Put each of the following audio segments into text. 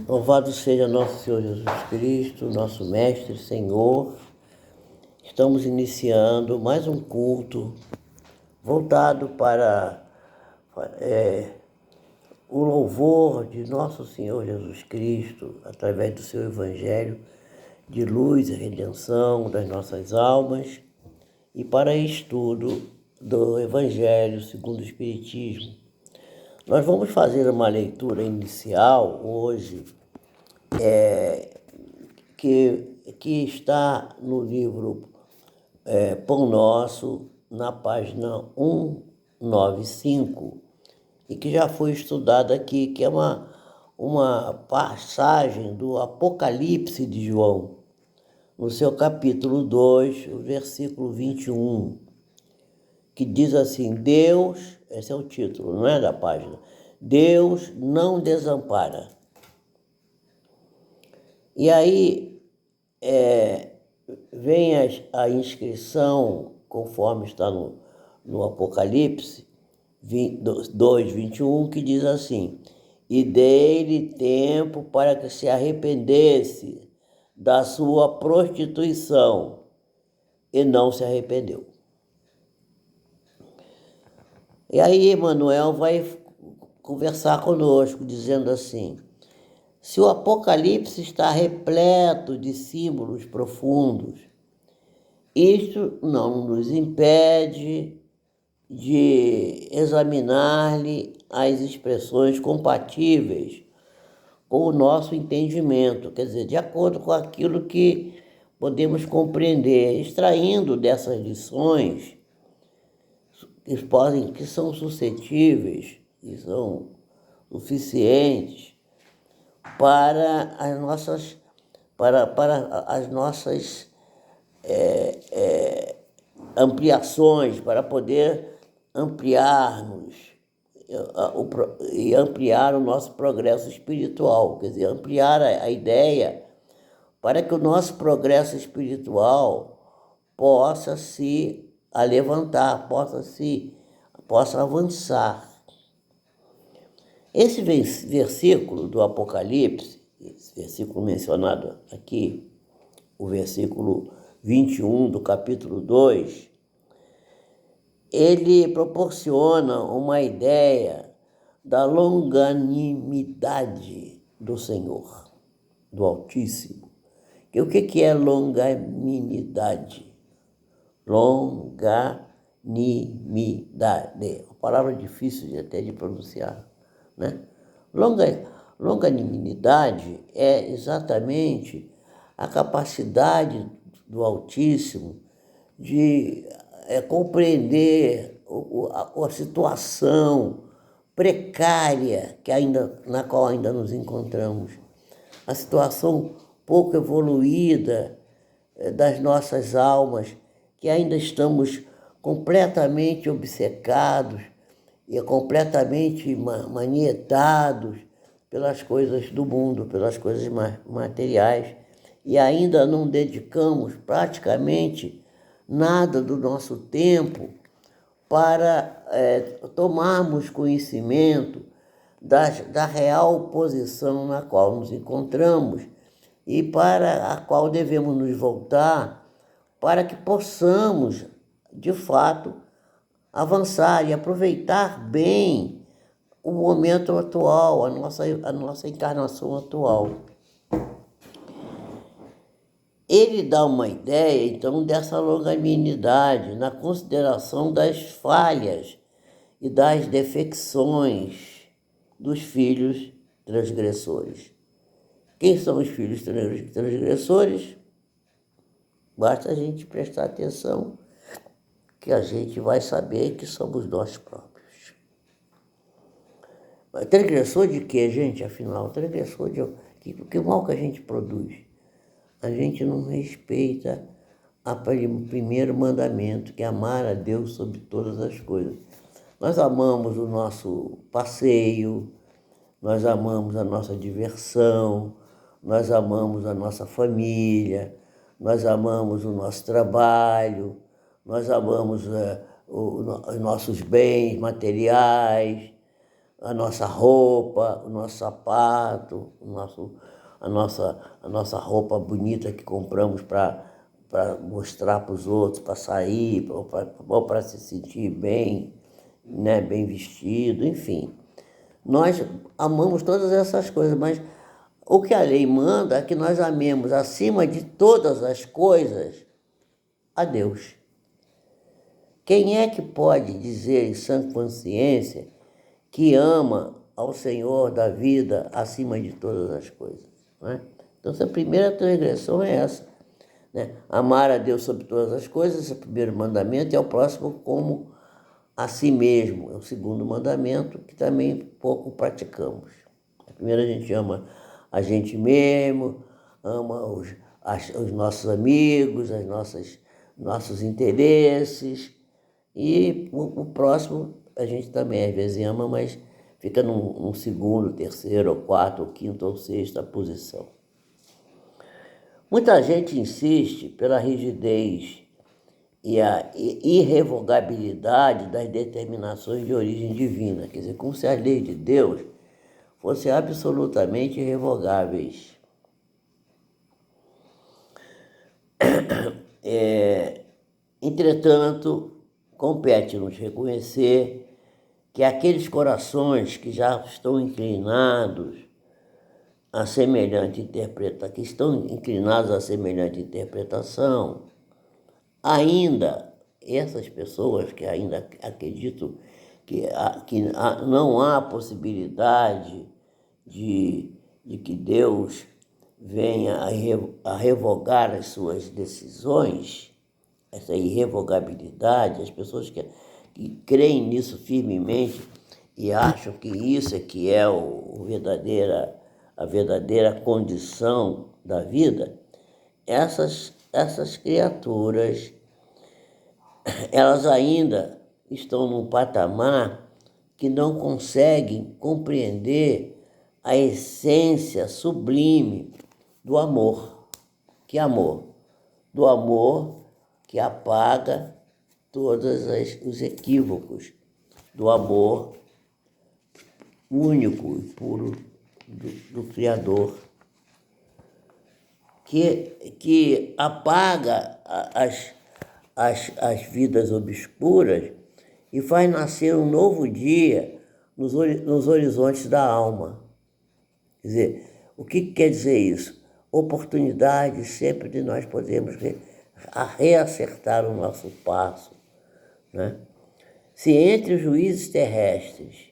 Louvado seja nosso Senhor Jesus Cristo, nosso Mestre, Senhor. Estamos iniciando mais um culto voltado para o louvor de nosso Senhor Jesus Cristo, através do seu Evangelho de luz e redenção das nossas almas, e para estudo do Evangelho segundo o Espiritismo. Nós vamos fazer uma leitura inicial hoje, que está no livro Pão Nosso, na página 195, e que já foi estudada aqui, que é uma passagem do Apocalipse de João, no seu capítulo 2, o versículo 21, que diz assim: Deus, esse é o título, não é da página, Deus não desampara. E aí vem a inscrição, conforme está no Apocalipse 2, 21, que diz assim: e dei-lhe tempo para que se arrependesse da sua prostituição, e não se arrependeu. E aí Emmanuel vai conversar conosco, dizendo assim: se o Apocalipse está repleto de símbolos profundos, isto não nos impede de examinar-lhe as expressões compatíveis com o nosso entendimento, quer dizer, de acordo com aquilo que podemos compreender, extraindo dessas lições que são suscetíveis, que são suficientes para as nossas ampliações, para poder ampliarmos e ampliar o nosso progresso espiritual, quer dizer, ampliar a ideia para que o nosso progresso espiritual possa se alevantar, possa avançar. Esse versículo do Apocalipse, esse versículo mencionado aqui, o versículo 21 do capítulo 2, ele proporciona uma ideia da longanimidade do Senhor, do Altíssimo. E o que é longanimidade? Longanimidade, uma palavra difícil até de pronunciar, né? Longanimidade é exatamente a capacidade do Altíssimo de compreender a situação precária na qual ainda nos encontramos, a situação pouco evoluída das nossas almas, que ainda estamos completamente obcecados e completamente manietados pelas coisas do mundo, pelas coisas materiais, e ainda não dedicamos praticamente nada do nosso tempo para tomarmos conhecimento da real posição na qual nos encontramos e para a qual devemos nos voltar para que possamos, de fato, avançar e aproveitar bem o momento atual, a nossa encarnação atual. Ele dá uma ideia, então, dessa longanimidade na consideração das falhas e das defecções dos filhos transgressores. Quem são os filhos transgressores? Basta a gente prestar atenção que a gente vai saber que somos nós próprios. Mas transgressor de quê, gente, afinal? Transgressor de que mal que a gente produz? A gente não respeita o primeiro mandamento, que é amar a Deus sobre todas as coisas. Nós amamos o nosso passeio, nós amamos a nossa diversão, nós amamos a nossa família, nós amamos o nosso trabalho, nós amamos os nossos bens materiais, a nossa roupa, o nosso sapato, a nossa roupa bonita que compramos para mostrar para os outros, para sair, ou para se sentir bem, né, bem vestido, enfim. Nós amamos todas essas coisas, mas o que a lei manda é que nós amemos acima de todas as coisas a Deus. Quem é que pode dizer em sã consciência que ama ao Senhor da vida acima de todas as coisas? Não é? Então, essa primeira transgressão é essa, né? Amar a Deus sobre todas as coisas, esse é o primeiro mandamento, e ao próximo como a si mesmo, é o segundo mandamento, que também pouco praticamos. Primeiro a gente ama a gente mesmo, ama os nossos amigos, nossos interesses, e o próximo a gente também às vezes ama, mas fica num segundo, terceiro, ou quarto, ou quinto, ou sexta posição. Muita gente insiste pela rigidez e a irrevogabilidade das determinações de origem divina, quer dizer, como se as leis de Deus fossem absolutamente irrevogáveis. Entretanto, compete-nos reconhecer que aqueles corações que já estão inclinados a semelhante interpretação, ainda essas pessoas que ainda acreditam que não há possibilidade de que Deus venha a revogar as suas decisões, essa irrevogabilidade, as pessoas que creem nisso firmemente e acham que isso é que é a verdadeira condição da vida, essas criaturas, elas ainda estão num patamar que não conseguem compreender a essência sublime do amor. Que amor? Do amor que apaga todos os equívocos, do amor único e puro do Criador, que apaga as vidas obscuras e faz nascer um novo dia nos horizontes da alma. Quer dizer, o que quer dizer isso? Oportunidade sempre de nós podermos reacertar o nosso passo, né? Se entre os juízes terrestres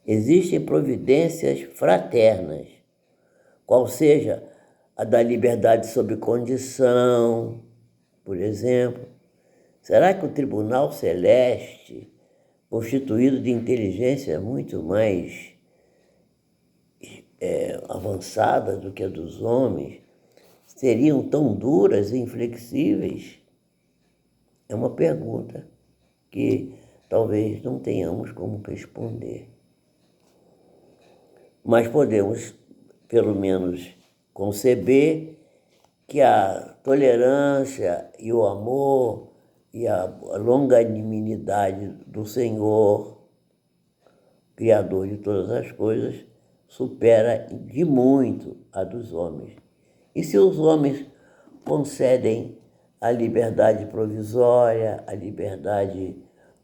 existem providências fraternas, qual seja a da liberdade sob condição, por exemplo, será que o tribunal celeste, constituído de inteligência muito mais avançada do que a dos homens, seriam tão duras e inflexíveis? É uma pergunta que talvez não tenhamos como responder. Mas podemos, pelo menos, conceber que a tolerância e o amor e a longanimidade do Senhor, Criador de todas as coisas, supera de muito a dos homens. E se os homens concedem a liberdade provisória, a liberdade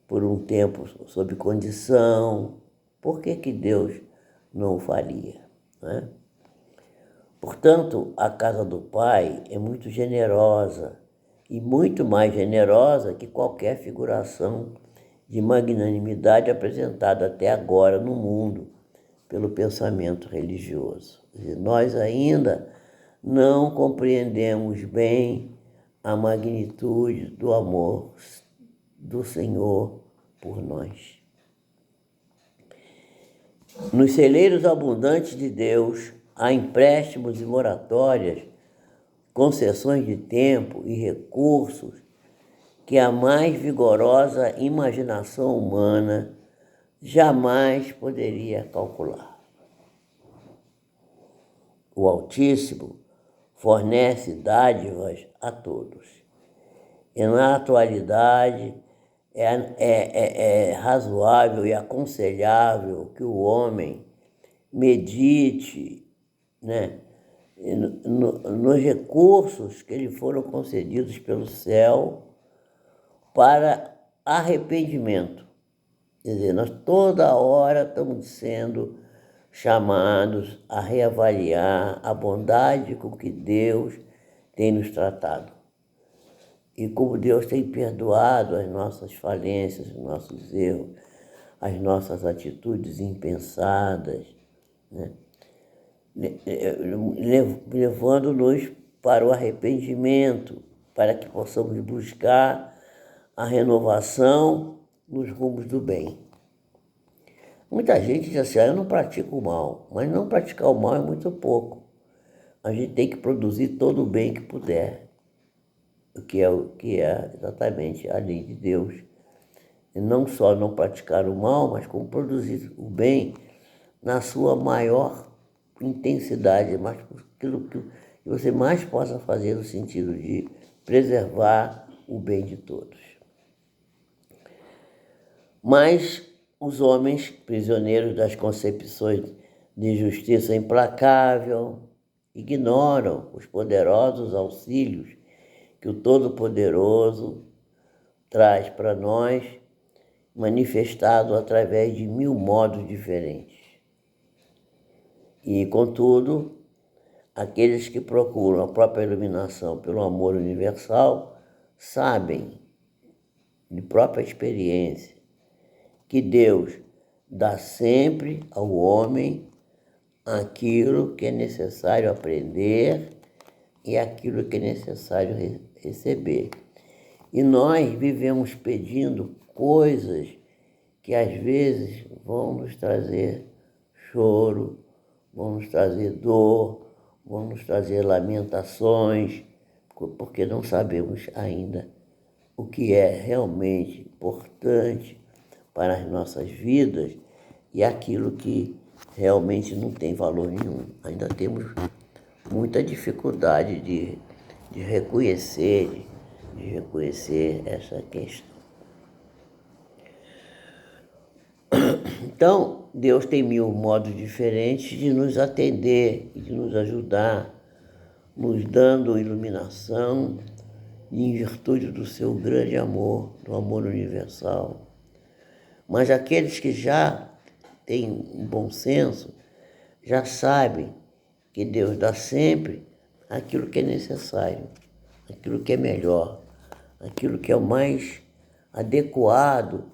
por um tempo sob condição, por que Deus não o faria, né? Portanto, a casa do Pai é muito generosa e muito mais generosa que qualquer figuração de magnanimidade apresentada até agora no mundo pelo pensamento religioso. Nós ainda não compreendemos bem a magnitude do amor do Senhor por nós. Nos celeiros abundantes de Deus há empréstimos e moratórias, concessões de tempo e recursos que a mais vigorosa imaginação humana jamais poderia calcular. O Altíssimo fornece dádivas a todos. E na atualidade é razoável e aconselhável que o homem medite, né, nos recursos que lhe foram concedidos pelo céu para arrependimento. Quer dizer, nós toda hora estamos sendo chamados a reavaliar a bondade com que Deus tem nos tratado. E como Deus tem perdoado as nossas falências, os nossos erros, as nossas atitudes impensadas, né? Levando-nos para o arrependimento, para que possamos buscar a renovação nos rumos do bem. Muita gente diz assim, eu não pratico o mal, mas não praticar o mal é muito pouco. A gente tem que produzir todo o bem que puder, o que é exatamente a lei de Deus. E não só não praticar o mal, mas como produzir o bem na sua maior intensidade, mas aquilo que você mais possa fazer no sentido de preservar o bem de todos. Mas os homens, prisioneiros das concepções de justiça implacável, ignoram os poderosos auxílios que o Todo-Poderoso traz para nós, manifestado através de 1000 modos diferentes. E, contudo, aqueles que procuram a própria iluminação pelo amor universal sabem, de própria experiência, que Deus dá sempre ao homem aquilo que é necessário aprender e aquilo que é necessário receber. E nós vivemos pedindo coisas que às vezes vão nos trazer choro, vão nos trazer dor, vão nos trazer lamentações, porque não sabemos ainda o que é realmente importante para as nossas vidas e aquilo que realmente não tem valor nenhum. Ainda temos muita dificuldade de reconhecer essa questão. Então, Deus tem 1000 modos diferentes de nos atender e de nos ajudar, nos dando iluminação em virtude do seu grande amor, do amor universal. Mas aqueles que já têm um bom senso, já sabem que Deus dá sempre aquilo que é necessário, aquilo que é melhor, aquilo que é o mais adequado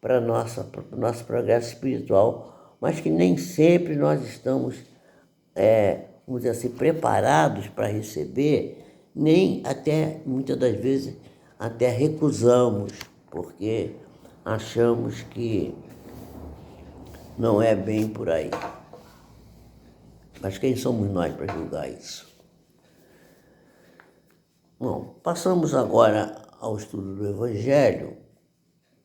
para o nosso progresso espiritual, mas que nem sempre nós estamos, vamos dizer assim, preparados para receber, nem até, muitas das vezes, até recusamos, porque achamos que não é bem por aí. Mas quem somos nós para julgar isso? Bom, passamos agora ao estudo do Evangelho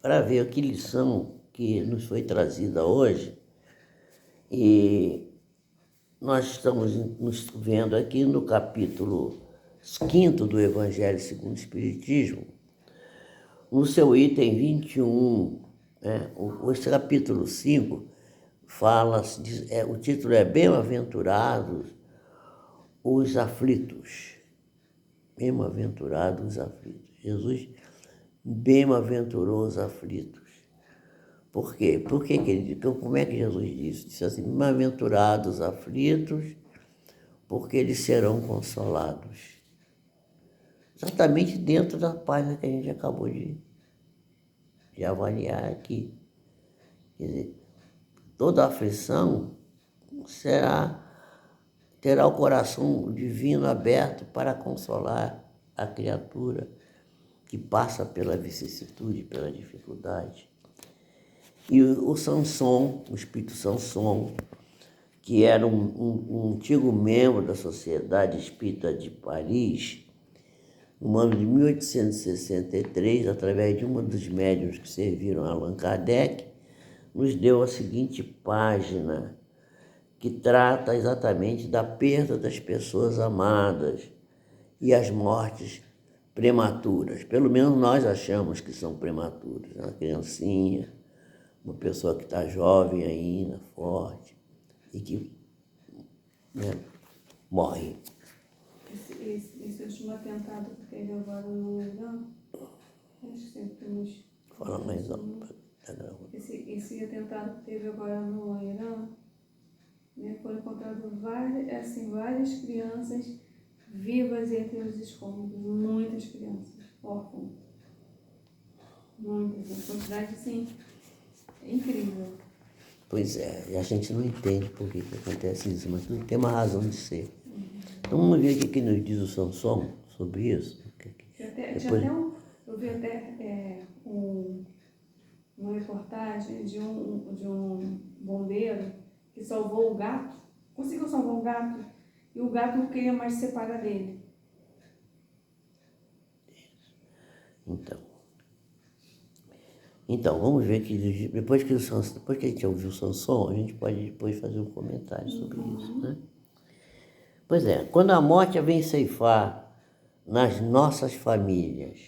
para ver que lição que nos foi trazida hoje. E nós estamos nos vendo aqui no capítulo 5º do Evangelho segundo o Espiritismo, no seu item 21, né? Esse capítulo 5 fala, o título é Bem-aventurados os aflitos. Bem-aventurados os aflitos. Jesus bem-aventurou os aflitos. Por quê? Como é que Jesus disse? Disse assim, bem-aventurados os aflitos, porque eles serão consolados. Exatamente dentro da página que a gente acabou de avaliar aqui. Quer dizer, toda aflição terá o coração divino aberto para consolar a criatura que passa pela vicissitude, pela dificuldade. E o Samson, o espírito Samson, que era um antigo membro da Sociedade Espírita de Paris, no ano de 1863, através de um dos médiuns que serviram a Allan Kardec, nos deu a seguinte página, que trata exatamente da perda das pessoas amadas e as mortes prematuras. Pelo menos nós achamos que são prematuras. Uma criancinha, uma pessoa que está jovem ainda, forte, e que, né, morre. Esse último atentado que teve agora no Irã, acho que sempre temos... Fala mais alto. Esse atentado que teve agora no Irã, né, foram encontradas várias crianças vivas entre os escombros, muitas crianças, órfãos. Muitas, uma quantidade assim, incrível. Pois é, e a gente não entende por que acontece isso, mas tudo tem uma razão de ser. Então vamos ver o que nos diz o Samson sobre isso. Eu vi até uma reportagem de um bombeiro que salvou o gato, conseguiu salvar um gato, e o gato não queria mais se separar dele. Então, vamos ver que depois que a gente ouviu o Samson, a gente pode depois fazer um comentário sobre isso, né? Pois é, quando a morte vem ceifar nas nossas famílias,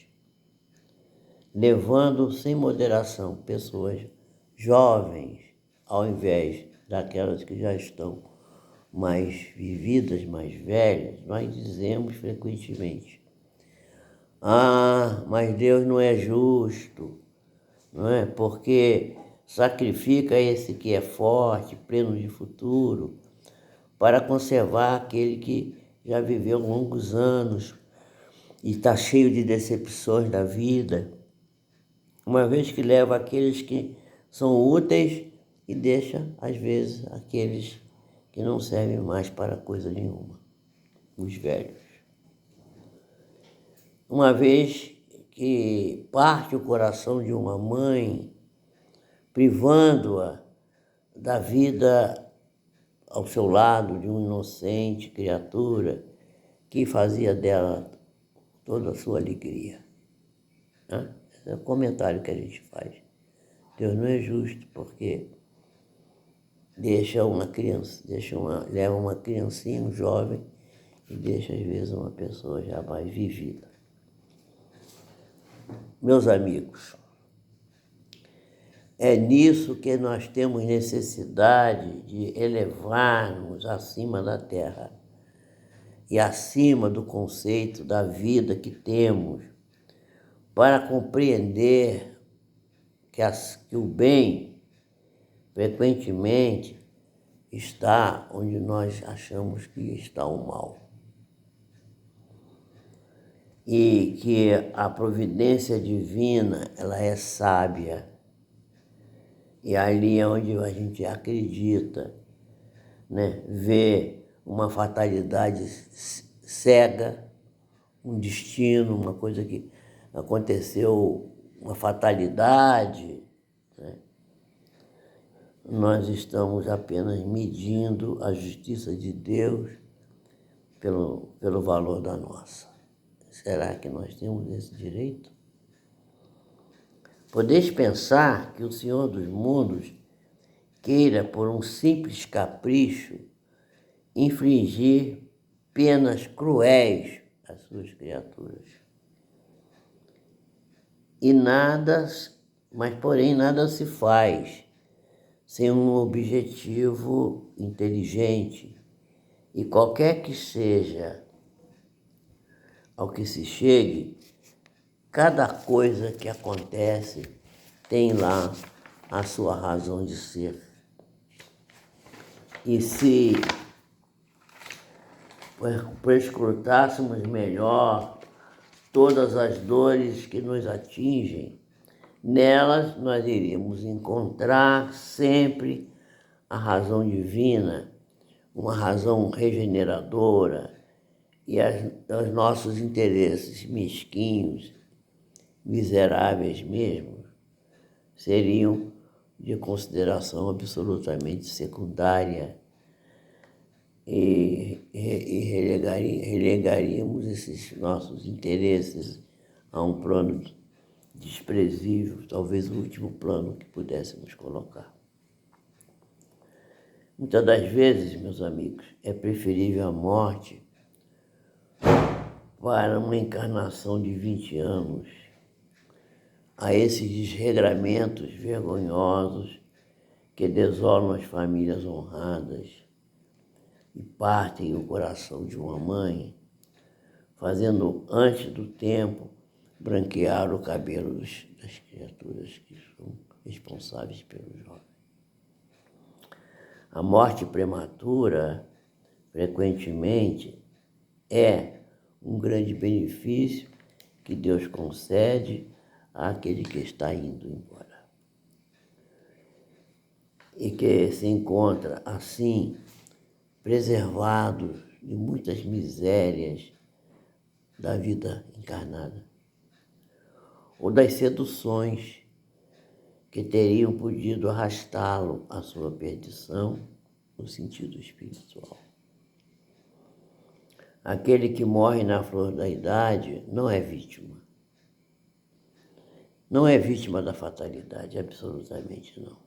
levando sem moderação pessoas jovens, ao invés daquelas que já estão mais vividas, mais velhas, nós dizemos frequentemente: ah, mas Deus não é justo, não é? Porque sacrifica esse que é forte, pleno de futuro, para conservar aquele que já viveu longos anos e está cheio de decepções da vida, uma vez que leva aqueles que são úteis e deixa, às vezes, aqueles que não servem mais para coisa nenhuma, os velhos. Uma vez que parte o coração de uma mãe, privando-a da vida ao seu lado de uma inocente criatura que fazia dela toda a sua alegria. Esse é o comentário que a gente faz. Deus não é justo porque deixa uma criança, leva uma criancinha, um jovem, e deixa às vezes uma pessoa já mais vivida. Meus amigos, é nisso que nós temos necessidade de elevar-nos acima da terra e acima do conceito da vida que temos, para compreender que o bem, frequentemente, está onde nós achamos que está o mal. E que a providência divina, ela é sábia. E ali é onde a gente acredita, né? Vê uma fatalidade cega, um destino, uma coisa que aconteceu, uma fatalidade, né? Nós estamos apenas medindo a justiça de Deus pelo valor da nossa. Será que nós temos esse direito? Podeis pensar que o Senhor dos mundos queira, por um simples capricho, infligir penas cruéis às suas criaturas. Porém nada se faz sem um objetivo inteligente, e qualquer que seja ao que se chegue, cada coisa que acontece tem lá a sua razão de ser. E se prescrutássemos melhor todas as dores que nos atingem, nelas nós iríamos encontrar sempre a razão divina, uma razão regeneradora, e os nossos interesses mesquinhos, miseráveis mesmo, seriam de consideração absolutamente secundária, e relegaríamos esses nossos interesses a um plano desprezível, talvez o último plano que pudéssemos colocar. Muitas das vezes, meus amigos, é preferível a morte para uma encarnação de 20 anos, a esses desregramentos vergonhosos que desolam as famílias honradas e partem o coração de uma mãe, fazendo antes do tempo branquear o cabelo das criaturas que são responsáveis pelo jovem. A morte prematura, frequentemente, é um grande benefício que Deus concede àquele que está indo embora. E que se encontra, assim, preservado de muitas misérias da vida encarnada, ou das seduções que teriam podido arrastá-lo à sua perdição no sentido espiritual. Aquele que morre na flor da idade não é vítima. Não é vítima da fatalidade, absolutamente não.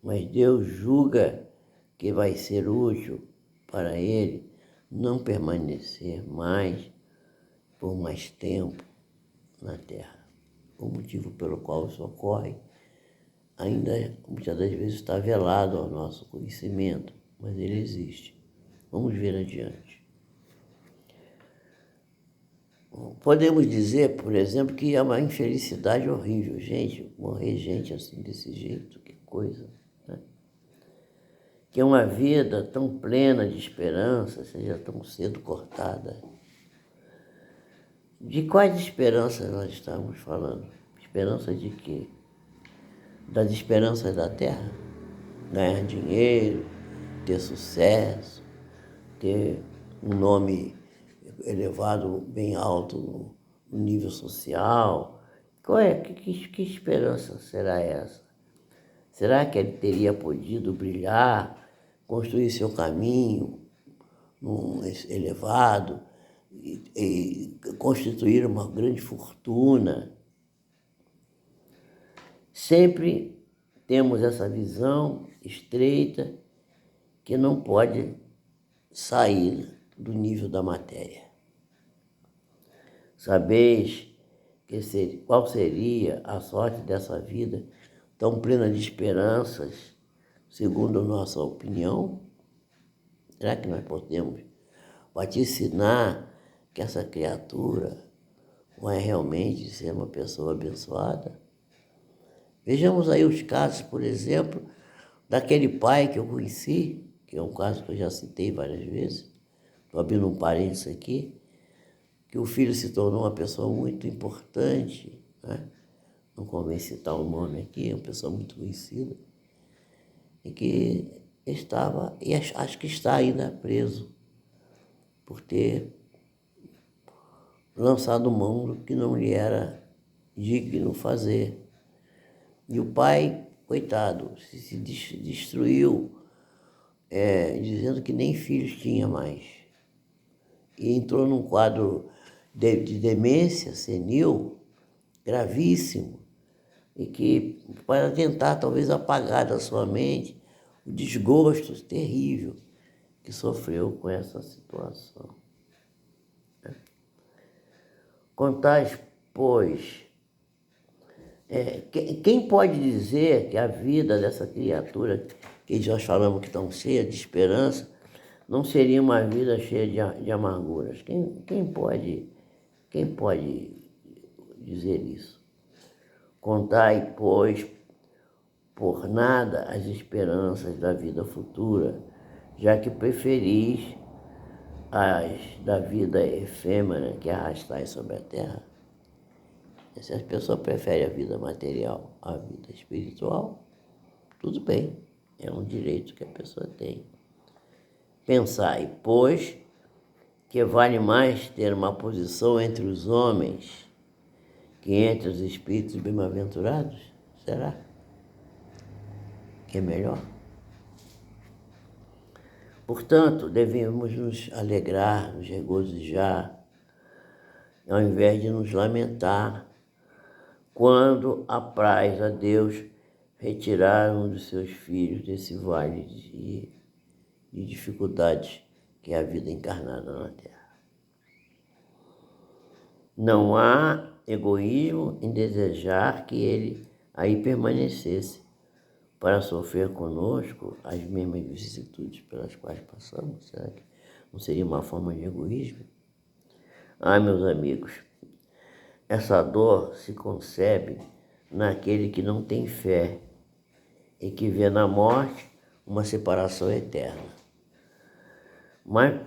Mas Deus julga que vai ser útil para ele não permanecer mais por mais tempo na Terra. O motivo pelo qual isso ocorre ainda muitas das vezes está velado ao nosso conhecimento, mas ele existe. Vamos ver adiante. Podemos dizer, por exemplo, que é uma infelicidade horrível. Gente, morrer gente assim desse jeito, que coisa, né? Que uma vida tão plena de esperança seja tão cedo cortada. De quais esperanças nós estamos falando? Esperança de quê? Das esperanças da terra? Ganhar dinheiro, ter sucesso, ter um nome elevado bem alto no nível social. Qual é? Que esperança será essa? Será que ele teria podido brilhar, construir seu caminho num elevado e constituir uma grande fortuna? Sempre temos essa visão estreita que não pode sair do nível da matéria. Sabeis qual seria a sorte dessa vida tão plena de esperanças, segundo a nossa opinião? Será que nós podemos vaticinar que essa criatura vai realmente ser uma pessoa abençoada? Vejamos aí os casos, por exemplo, daquele pai que eu conheci, que é um caso que eu já citei várias vezes, estou abrindo um parênteses aqui, que o filho se tornou uma pessoa muito importante, né? Não convém citar o nome aqui, é uma pessoa muito conhecida, e que estava, e acho que está ainda preso, por ter lançado mão do que não lhe era digno fazer. E o pai, coitado, se destruiu, dizendo que nem filhos tinha mais. E entrou num quadro de demência senil gravíssimo, e que, para tentar talvez apagar da sua mente o desgosto terrível que sofreu com essa situação. Contais, pois, quem pode dizer que a vida dessa criatura, que nós falamos que estão cheia de esperança, não seria uma vida cheia de amarguras? Quem pode dizer isso? Contai, pois, por nada as esperanças da vida futura, já que preferis as da vida efêmera que arrastais sobre a terra. Se as pessoas preferem a vida material à vida espiritual, tudo bem, é um direito que a pessoa tem. Pensai, pois, que vale mais ter uma posição entre os homens que entre os espíritos bem-aventurados? Será que é melhor? Portanto, devemos nos alegrar, nos regozijar, ao invés de nos lamentar, quando apraz a Deus retirar um dos seus filhos desse vale de dificuldades que é a vida encarnada na Terra. Não há egoísmo em desejar que ele aí permanecesse para sofrer conosco as mesmas vicissitudes pelas quais passamos. Será que não seria uma forma de egoísmo? Ah, meus amigos, essa dor se concebe naquele que não tem fé e que vê na morte uma separação eterna. Mas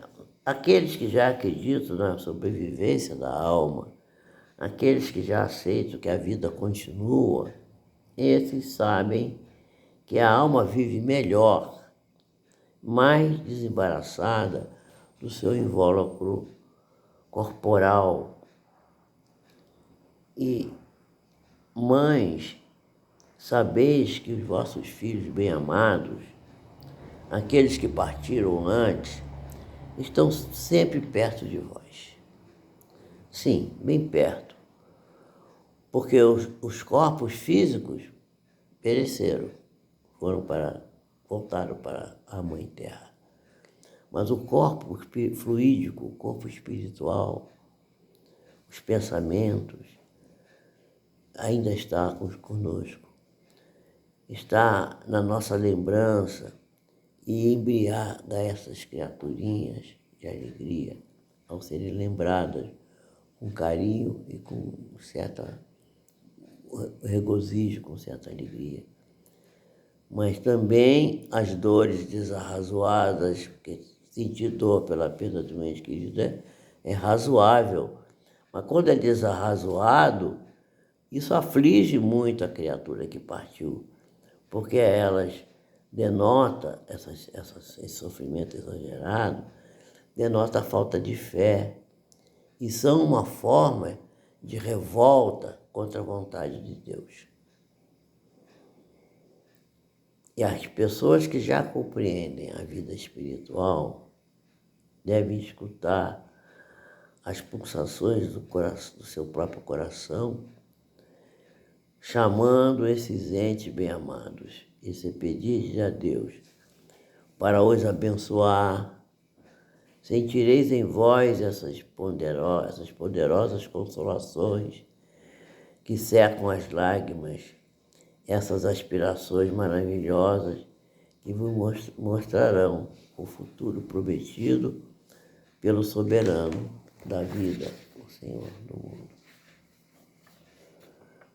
aqueles que já acreditam na sobrevivência da alma, aqueles que já aceitam que a vida continua, esses sabem que a alma vive melhor, mais desembaraçada do seu invólucro corporal. E, mães, sabeis que os vossos filhos bem-amados, aqueles que partiram antes, estão sempre perto de vós. Sim, bem perto. Porque os corpos físicos pereceram, voltaram para a Mãe Terra. Mas o corpo fluídico, o corpo espiritual, os pensamentos, ainda está conosco. Está na nossa lembrança e embriaga essas criaturinhas de alegria ao serem lembradas com carinho e com certa regozijo, com certa alegria. Mas também as dores desarrazoadas, porque sentir dor pela perda do ente querido é razoável. Mas quando é desarrazoado, isso aflige muito a criatura que partiu, porque elas denota, esse sofrimento exagerado, denota a falta de fé e são uma forma de revolta contra a vontade de Deus. E as pessoas que já compreendem a vida espiritual devem escutar as pulsações do seu próprio coração, chamando esses entes bem-amados e se pedir a Deus para os abençoar. Sentireis em vós essas poderosas consolações que secam as lágrimas, essas aspirações maravilhosas que vos mostrarão o futuro prometido pelo soberano da vida, o Senhor do mundo.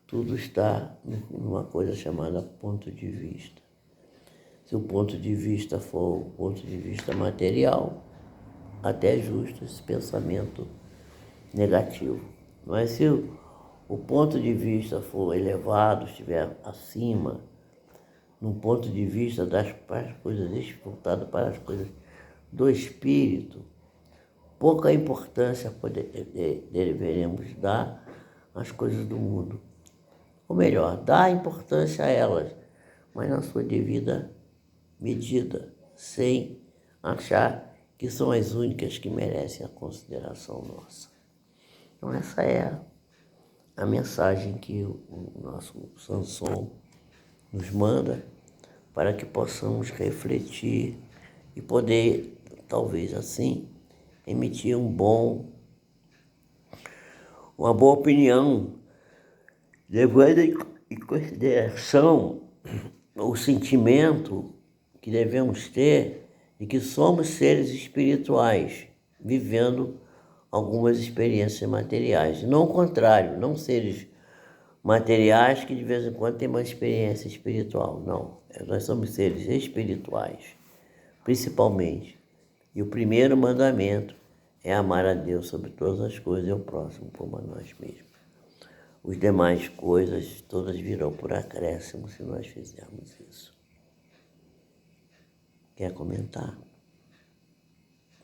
Tudo está numa coisa chamada ponto de vista. Se o ponto de vista for o ponto de vista material, até é justo esse pensamento negativo. Mas se o ponto de vista for elevado, estiver acima, num ponto de vista para as coisas voltado para as coisas do espírito, pouca importância deveremos dar às coisas do mundo. Ou melhor, dar importância a elas, mas na sua devida medida, sem achar que são as únicas que merecem a consideração nossa. Então essa é a mensagem que o nosso Samson nos manda para que possamos refletir e poder, talvez assim, emitir uma boa opinião, levando em consideração o sentimento que devemos ter de que somos seres espirituais, vivendo algumas experiências materiais. Não o contrário, não seres materiais que de vez em quando têm uma experiência espiritual. Não, nós somos seres espirituais, principalmente. E o primeiro mandamento é amar a Deus sobre todas as coisas e ao próximo como a nós mesmos. As demais coisas todas virão por acréscimo se nós fizermos isso. Quer comentar?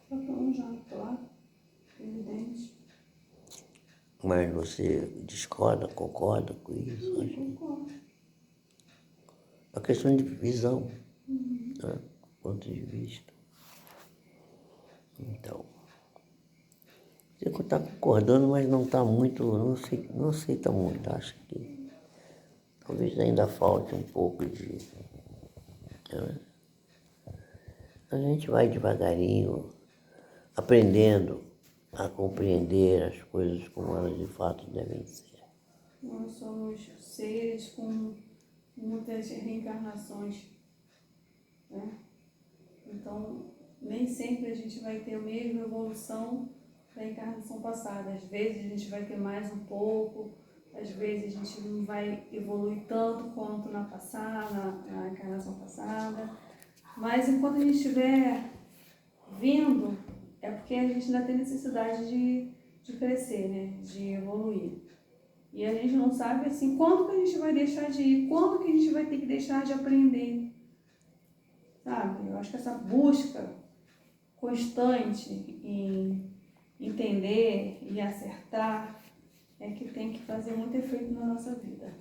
Faltou já, claro, evidente. Mas você discorda, concorda com isso? Eu concordo. É uma questão de visão, né? Ponto de vista. Então, você está concordando, mas não está muito, não aceita muito. Acho que talvez ainda falte um pouco de... Né? A gente vai devagarinho aprendendo a compreender as coisas como elas de fato devem ser. Nós somos seres com muitas reencarnações, né? Então, nem sempre a gente vai ter a mesma evolução da encarnação passada. Às vezes a gente vai ter mais um pouco, às vezes a gente não vai evoluir tanto quanto na encarnação passada. Mas enquanto a gente estiver vindo, é porque a gente ainda tem necessidade de crescer, né? De evoluir. E a gente não sabe assim quando que a gente vai deixar de ir, quando que a gente vai ter que deixar de aprender. Sabe? Eu acho que essa busca constante em entender e acertar é que tem que fazer muito efeito na nossa vida.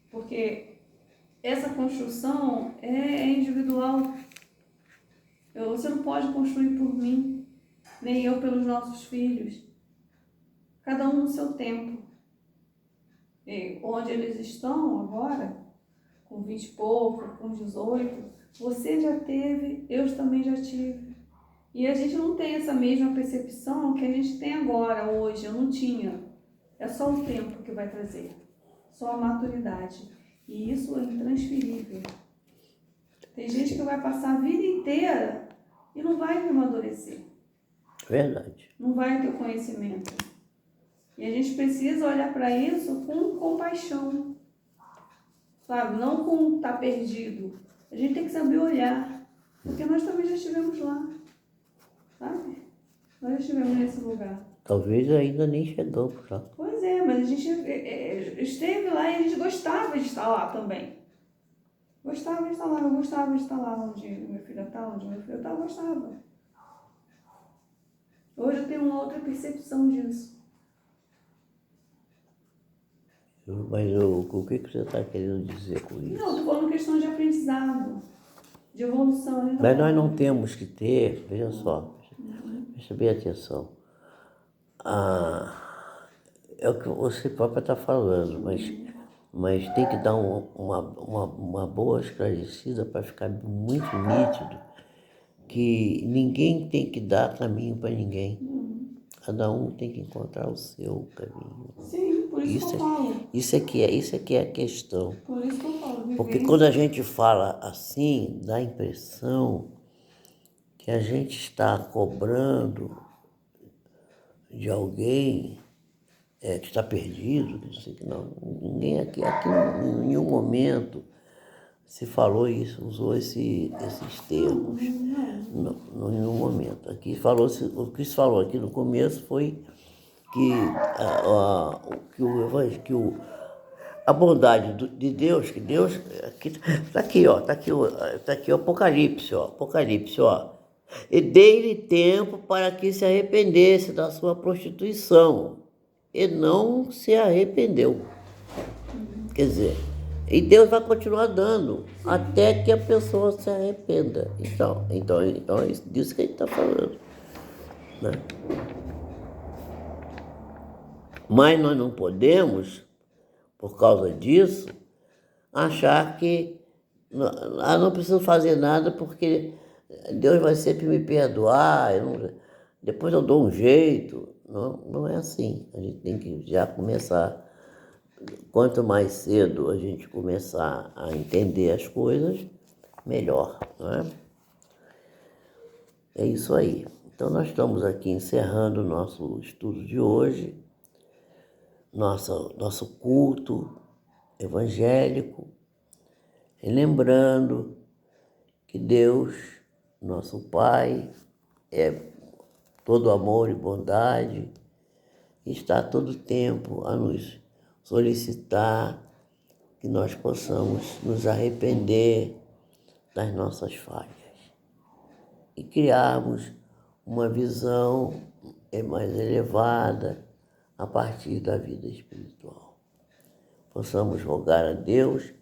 Porque essa construção é individual. Você não pode construir por mim, nem eu pelos nossos filhos. Cada um no seu tempo. E onde eles estão agora, com 20 e pouco, com 18, você já teve, eu também já tive. E a gente não tem essa mesma percepção que a gente tem agora, hoje. Eu não tinha. É só o tempo que vai trazer. Só a maturidade. E isso é intransferível. Tem gente que vai passar a vida inteira e não vai amadurecer. Verdade. Não vai ter conhecimento. E a gente precisa olhar para isso com compaixão. Sabe? Não com estar perdido. A gente tem que saber olhar. Porque nós também já estivemos lá. Sabe? Nós já estivemos nesse lugar. Talvez ainda nem chegamos lá. Pois é, mas a gente esteve lá e a gente gostava de estar lá também. Gostava de estar lá, eu gostava de estar lá onde meu filho está, onde meu filho está, eu gostava. Hoje eu tenho uma outra percepção disso. Mas o que você está querendo dizer com isso? Não, estou falando questão de aprendizado, de evolução. Né? Mas nós não temos que ter, veja só, preste bem atenção. É o que você própria está falando, mas tem que dar uma boa esclarecida para ficar muito nítido que ninguém tem que dar caminho para ninguém. Cada um tem que encontrar o seu caminho. Sim, por isso que eu falo. Isso é que é a questão. Por isso que eu falo. Porque quando a gente fala assim, dá a impressão que a gente está cobrando de alguém que está perdido, que não sei que não. Ninguém aqui em nenhum momento se falou isso, usou esses termos. Não, em nenhum momento. Aqui o que se falou aqui no começo foi a bondade de Deus, que Deus. Está aqui, ó, tá aqui o Apocalipse, ó. E dei-lhe tempo para que se arrependesse da sua prostituição. E não se arrependeu. Quer dizer, e Deus vai continuar dando até que a pessoa se arrependa. Então é disso que a gente está falando. Né? Mas nós não podemos, por causa disso, achar que não preciso fazer nada porque Deus vai sempre me perdoar, depois eu dou um jeito. Não é assim. A gente tem que já começar, quanto mais cedo a gente começar a entender as coisas, melhor, não é? É isso aí. Então nós estamos aqui encerrando o nosso estudo de hoje, nosso culto evangélico, e lembrando que Deus, nosso Pai, é todo amor e bondade, e está todo tempo a nos solicitar que nós possamos nos arrepender das nossas falhas e criarmos uma visão mais elevada a partir da vida espiritual. Possamos rogar a Deus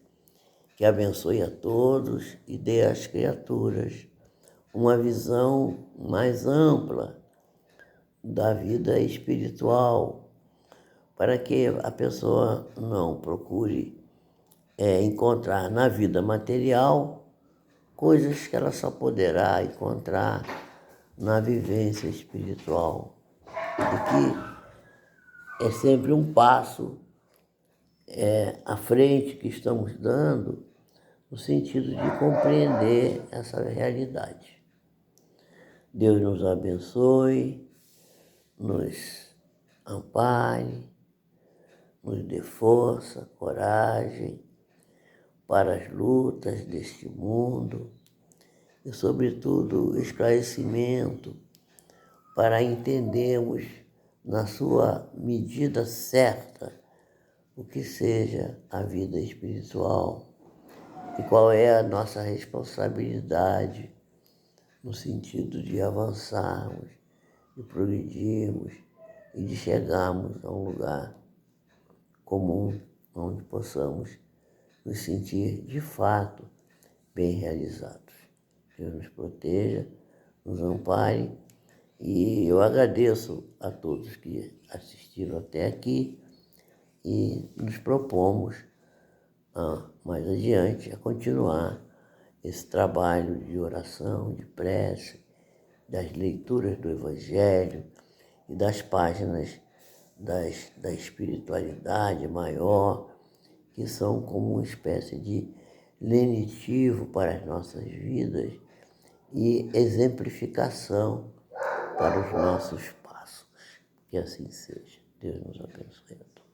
que abençoe a todos e dê às criaturas uma visão mais ampla da vida espiritual, para que a pessoa não procure encontrar na vida material coisas que ela só poderá encontrar na vivência espiritual, que é sempre um passo à frente que estamos dando no sentido de compreender essa realidade. Deus nos abençoe, nos ampare, nos dê força, coragem para as lutas deste mundo e, sobretudo, esclarecimento para entendermos na sua medida certa o que seja a vida espiritual e qual é a nossa responsabilidade no sentido de avançarmos, de progredirmos e de chegarmos a um lugar comum onde possamos nos sentir de fato bem realizados. Deus nos proteja, nos ampare e eu agradeço a todos que assistiram até aqui e nos propomos mais adiante a continuar esse trabalho de oração, de prece, das leituras do Evangelho e das páginas da espiritualidade maior, que são como uma espécie de lenitivo para as nossas vidas e exemplificação para os nossos passos. Que assim seja. Deus nos abençoe a todos.